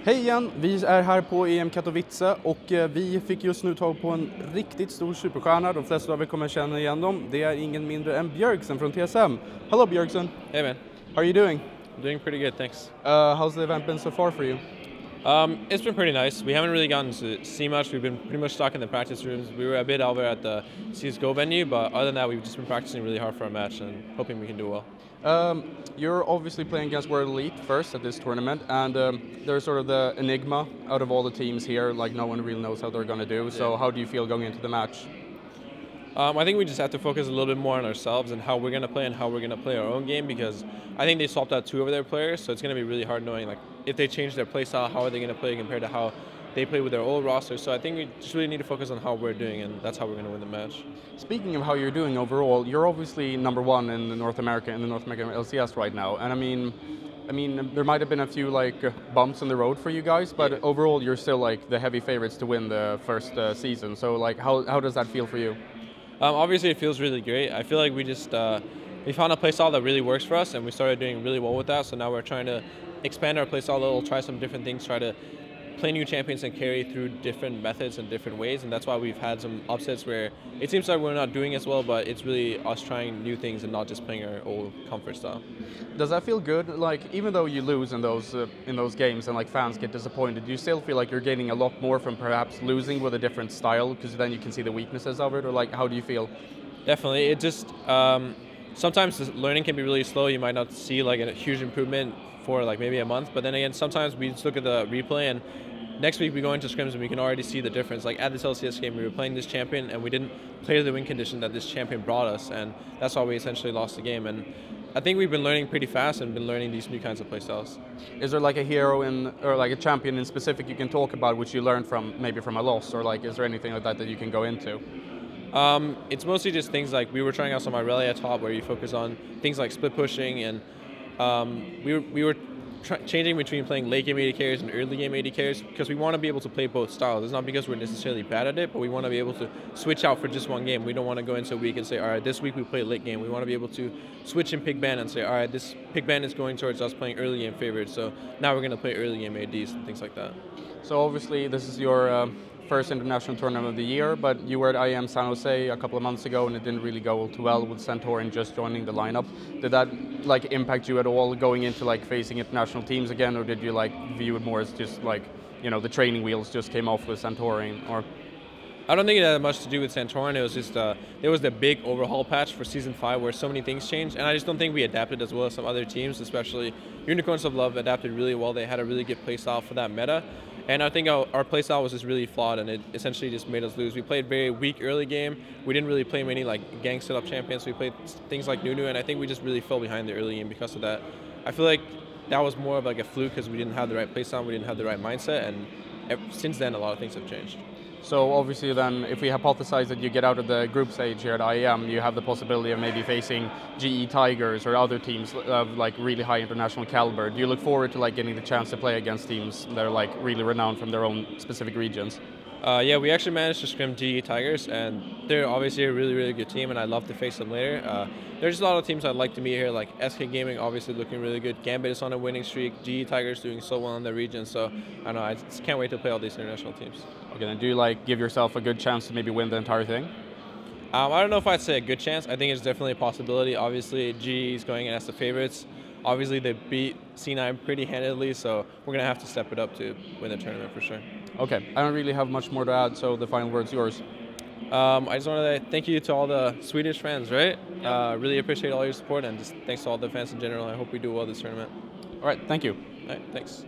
Hej igen, vi är här på IEM Katowice och vi fick just nu tag på en riktigt stor superstjärna. De flesta av er kommer känna igen dem. Det är ingen mindre än Bjergsen från TSM. Hello Bjergsen. Hey man. How are you doing? Doing pretty good, thanks. How's the event been so far for you? It's been pretty nice. We haven't really gotten to see much. We've been pretty much stuck in the practice rooms. We were a bit over at the CSGO venue, but other than that, we've just been practicing really hard for our match and hoping we can do well. You're obviously playing against World Elite first at this tournament, and they're sort of the enigma out of all the teams here. Like no one really knows how they're going to do. So how do you feel going into the match? I think we just have to focus a little bit more on ourselves and how we're going to play and how we're going to play our own game, because I think they swapped out two of their players, so it's going to be really hard knowing like if they change their play style, how are they going to play compared to how they play with their old roster. So I think we just really need to focus on how we're doing, and that's how we're going to win the match. Speaking of how you're doing overall, you're obviously number one in the North American LCS right now, and I mean, there might have been a few like bumps in the road for you guys, but overall you're still like the heavy favorites to win the first season. So like, how does that feel for you? Obviously, it feels really great. I feel like we just we found a playstyle that really works for us, and we started doing really well with that. So now we're trying to expand our playstyle a little, try some different things, try to play new champions and carry through different methods and different ways. And that's why we've had some upsets where it seems like we're not doing as well, but it's really us trying new things and not just playing our old comfort style. Does that feel good? Like, even though you lose in those games and like fans get disappointed, do you still feel like you're gaining a lot more from perhaps losing with a different style, because then you can see the weaknesses of it? Or like, how do you feel? Definitely. It just sometimes the learning can be really slow. You might not see like a huge improvement for like maybe a month, but then again, sometimes we just look at the replay and next week we go into scrims and we can already see the difference. Like at this LCS game, we were playing this champion and we didn't play the win condition that this champion brought us, and that's why we essentially lost the game. And I think we've been learning pretty fast and been learning these new kinds of playstyles. Is there like a hero or like a champion in specific you can talk about which you learned from, maybe from a loss, or like is there anything like that that you can go into? It's mostly just things like we were trying out some Irelia top where you focus on things like split pushing, and we were changing between playing late game AD carries and early game AD carries, because we want to be able to play both styles. It's not because we're necessarily bad at it, but we want to be able to switch out for just one game. We don't want to go into a week and say, all right, this week we play late game. We want to be able to switch and pick ban and say, all right, this pick ban is going towards us playing early game favorites, so now we're going to play early game ADs and things like that. So obviously this is your first international tournament of the year, but you were at IEM San Jose a couple of months ago and it didn't really go too well with Turneringen just joining the lineup. Did that like impact you at all going into like facing international teams again, or did you like view it more as just like, you know, the training wheels just came off with Turneringen? Or I don't think it had much to do with Turneringen. It was just there was the big overhaul patch for Season 5 where so many things changed, and I just don't think we adapted as well as some other teams, especially Unicorns of Love adapted really well. They had a really good playstyle for that meta, and I think our playstyle was just really flawed, and it essentially just made us lose. We played very weak early game. We didn't really play many like gang setup champions. We played things like Nunu, and I think we just really fell behind the early game because of that. I feel like that was more of like a fluke because we didn't have the right playstyle, we didn't have the right mindset, and since then a lot of things have changed. So obviously then, if we hypothesize that you get out of the group stage here at IEM, you have the possibility of maybe facing GE Tigers or other teams of like really high international caliber. Do you look forward to like getting the chance to play against teams that are like really renowned from their own specific regions? Yeah, we actually managed to scrim GE Tigers, and they're obviously a really, really good team, and I'd love to face them later. There's a lot of teams I'd like to meet here, like SK Gaming obviously looking really good, Gambit is on a winning streak, GE Tigers doing so well in their region, so I don't know, I just can't wait to play all these international teams. Okay, then do you like give yourself a good chance to maybe win the entire thing? I don't know if I'd say a good chance. I think it's definitely a possibility. Obviously, GE is going in as the favorites. Obviously, they beat C9 pretty handedly, so we're going to have to step it up to win the tournament for sure. Okay, I don't really have much more to add, so the final word's yours. I just want to thank you to all the Swedish fans, right? Really appreciate all your support, and just thanks to all the fans in general. I hope we do well this tournament. All right, thank you. All right, thanks.